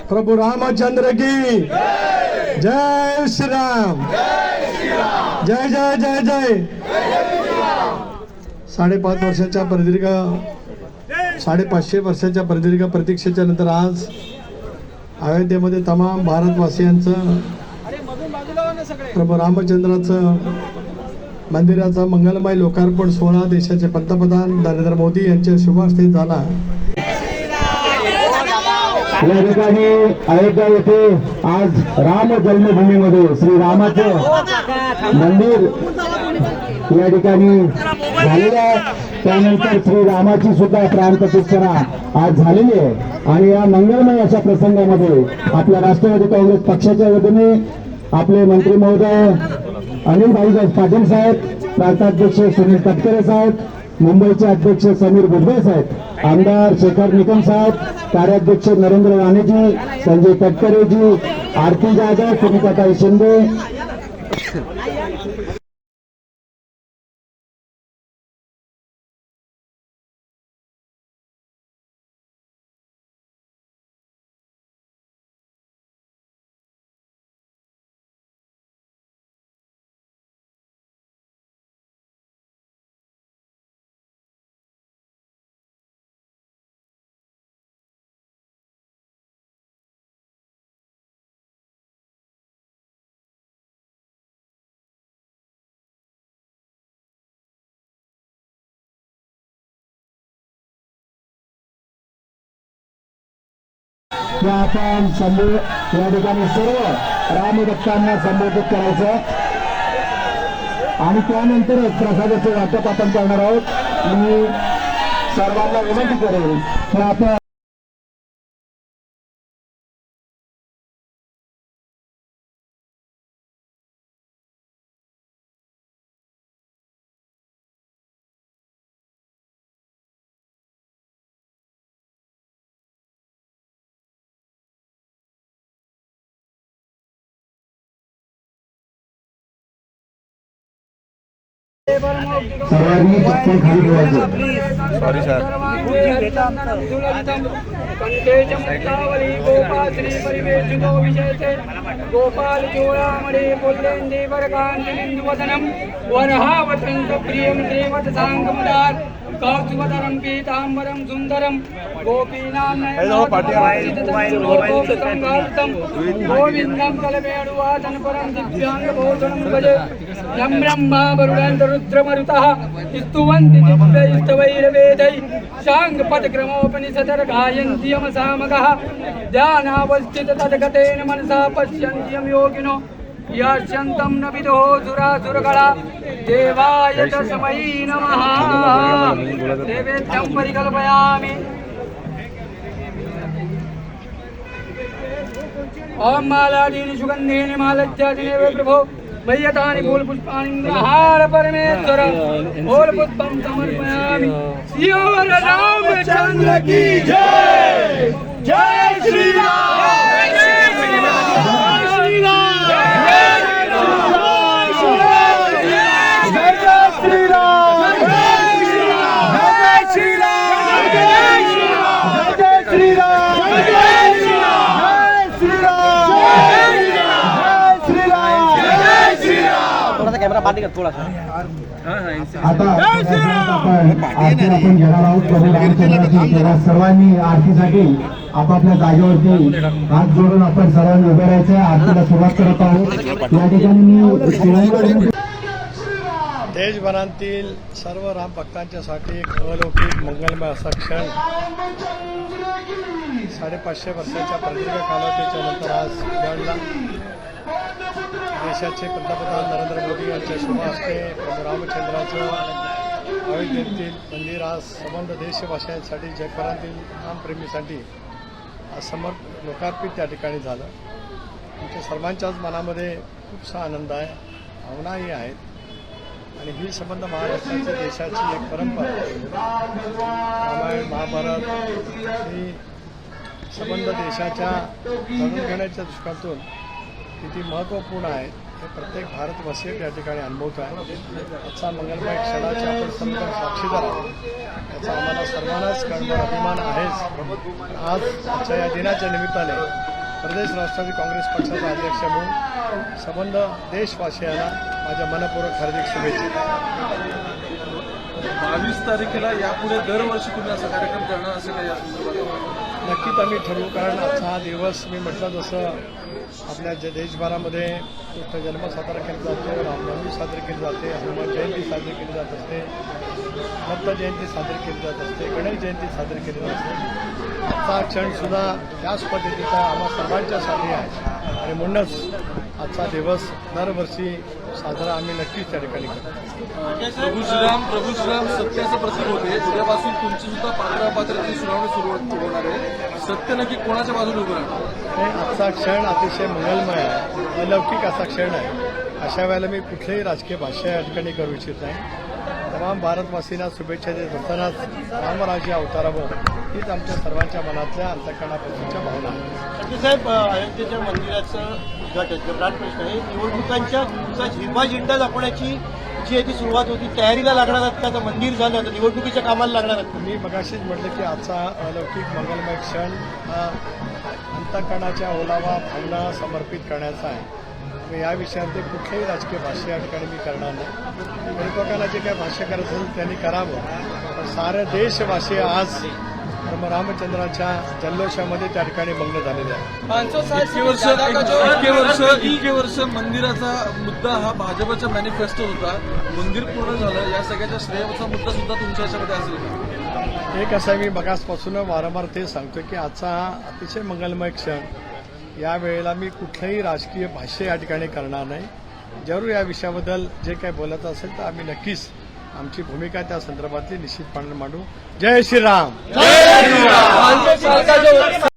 प्रभु रामचंद्र की जय श्री राम, जय जय जय जय। 5.5 वर्षाच्या प्रदीर्घ 550 वर्षाच्या प्रदीर्घ प्रतीक्षेच्या नंतर आज अयोध्येमध्ये तमाम भारतवासियांचं प्रभू रामचंद्राचं मंदिराचा मंगलमय लोकार्पण सोहळा देशाचे पंतप्रधान नरेंद्र मोदी यांच्या शुभ हस्ते झाला। या ठिकाणी अयोध्या येथे आज राम जन्मभूमीमध्ये श्री रामाचं मंदिर या ठिकाणी झालेलं आहे। त्यानंतर श्री रामाची सुद्धा प्राण प्रतिष्ठा आज झालेली आहे आणि या मंगलमय अशा प्रसंगामध्ये आपल्या राष्ट्रवादी काँग्रेस पक्षाच्या वतीने आपले मंत्री महोदय अनिल भाई पाटील साहेब, प्रांताध्यक्ष सुनील तटकरे साहेब, मुंबईचे अध्यक्ष समीर भुजबळ साहेब, आमदार शेखर निकम साहेब, कार्याध्यक्ष नरेंद्र राणेजी, संजय तटकरेजी, आरती जाधव, सुनीताताई शिंदे, आपण या ठिकाणी सर्व रामभक्तांना संबोधित करायचं आणि त्यानंतरच प्रसादाचं वाटप आपण करणार आहोत। मी सर्वांना विनंती करेन की आपण सर्वांनी चप्पल खाली ठेवायचं। Sorry sir. गोपाल चूड़ामणि पुल्लेन्दि वरकान्तिनिन्दुवदनं वरहावतंत प्रियं श्रीवत सांगमदार कौस्तुभधरं पीताम्बरं सुन्दरं गोपीनां गोविन्दं कलमेणुवादन परं दिव्याङ्गभूषणं भजे यं ब्रह्मा वरुणेन्द्ररुद्रमरुतः स्तुवन्ति दिव्यैस्तवैर्वेदैः शाङ्गपदक्रमोपनिषदर् गायन्ति यमसामगः ध्यानावस्थित तद्गतेन मनसा पश्यन्ति यं योगिनो यस्यन्तं न विदो सुरासुरगणा देवाय तस्मै नमः। नैवेद्यं परिकल्पयामि। ओम मालादीनि सुगन्धीनि मालत्यादिनेव प्रभो मय्यतानि फूलपुष्पाणि ग्रहाण परमेश्वर फूलपुष्पं समर्पयामि। सिया रामचंद्र की जय, जय श्री राम, जय श्री राम, जय श्री राम, कैमरा बांध कर थोड़ा सा। आता आपण घेणार आहोत प्रभू रामचंद्राची। तेव्हा सर्वांनी आरतीसाठी आपापल्या जागेवरती हात जोडून आपण सर्वांनी उभे राहायचं। आरतीला सुरुवात करत आहोत। या ठिकाणी मी देशभरातील सर्व राम भक्तांच्यासाठी एक अलौकिक मंगलमय असा क्षण 550 वर्षाच्या प्रदीर्घ कालावधीच्या नंतर आज घडला। देशाचे पंतप्रधान नरेंद्र मोदी यांच्या शुभ हस्ते प्रभू रामचंद्राचं अयोध्येतील मंदिर आज संबंध देशवासियांसाठी जगभरातील रामप्रेमीसाठी समर्थ लोकार्पित त्या ठिकाणी झालं। आमच्या सर्वांच्याच मनामध्ये खूपसा आनंद आहे, भावनाही आहेत आणि ही संबंध महाराष्ट्राची देशाची एक परंपरा रामायण महाभारत ही संबंध देशाच्या जाणून घेण्याच्या दृष्टिकोनातून किती महत्त्वपूर्ण आहे हे प्रत्येक भारतवासी या ठिकाणी अनुभवतो आहे. आजचा मंगलमय क्षणाचे आपण सर्वजण साक्षीदार आहोत. याचा आम्हाला सर्वांनाच कळणार अभिमान आहेच. आज आजच्या या दिनाच्या निमित्ताने प्रदेश राष्ट्रवादी काँग्रेस पक्षाचा अध्यक्ष म्हणून संबंध देशवासियांना माझ्या मनपूर्वक हार्दिक शुभेच्छा. 22 तारखेला यापुढे दरवर्षी तुम्ही असा कार्यक्रम करणार असेल का या संदर्भात? नक्कीच आम्ही ठरवू, कारण आजचा हा दिवस मी म्हटलं तसं आपल्या देशभरामध्ये कृष्ण जन्म साजरा केला जातो, रामनवमी साजरी केली जाते, हनुमान जयंती साजरी केली जात असते, दत्त जयंती साजरी केली जात असते, गणेश जयंती साजरी केली जात असते. आजचा क्षणसुद्धा त्याच पद्धतीचा आम्हा सर्वांच्यासाठी आहे आणि म्हणूनच आजचा दिवस दरवर्षी साजरा आम्ही नक्कीच त्या ठिकाणी करतो. प्रभू श्रीराम सत्याचं प्रतीक होते. उद्यापासून तुमची सुद्धा पात्राची सुनावणी सुरू होणार आहे. सत्य नक्की कोणाच्या बाजूने उभं राहणार? हे आजचा क्षण अतिशय मंगलमय आहे, अलौकिक असा क्षण आहे. अशा वेळेला मी कुठलेही राजकीय भाष्य या ठिकाणी करू इच्छित नाही. तमाम भारतवासींना शुभेच्छा देत असतानाच रामराज्य अवतारावं हीच आमच्या सर्वांच्या मनातल्या अंतःकरणापासूनच्या भावना आहे. साहेब, अयोध्येच्या मंदिराचं उद्घाटन प्राणप्रश्न आहे. निवडणुकांच्या तुमचा हिरवा झेंडा दाखवण्याची जी आहे ती सुरुवात होती, तयारीला लागणार आहात का? आता मंदिर झालं, आता निवडणुकीच्या कामाला लागणार आहात? मी मगाशीच म्हटलं की आजचा अलौकिक मंगलमय क्षण हा अंतःकरणाच्या ओलावा भावना समर्पित करण्याचा आहे. या विषयामध्ये कुठलेही राजकीय भाष्य या ठिकाणी मी करणार नाही. लोकांना जे काही भाष्य करायचं असेल त्यांनी करावं, पण सारे देशवासी आज रामचंद्राच्या जल्लोषामध्ये त्या ठिकाणी मग्न झालेले आहे. इतके वर्ष मंदिराचा मुद्दा हा भाजपच्या मॅनिफेस्टो होता. मंदिर पूर्ण झालं, या सगळ्याच्या श्रेयाचा मुद्दा सुद्धा तुमच्या याच्यामध्ये असेल का? एक असं मी मगासपासून वारंवार ते सांगतो की आजचा हा अतिशय मंगलमय क्षण, या वेळेला मी कुठलंही राजकीय भाष्य या ठिकाणी करणार नाही. जरूर या विषयाबद्दल जे काही बोलायचं असेल तर आम्ही नक्कीच आमची भूमिका त्या संदर्भातली निश्चितपणे मांडू. जय श्रीराम.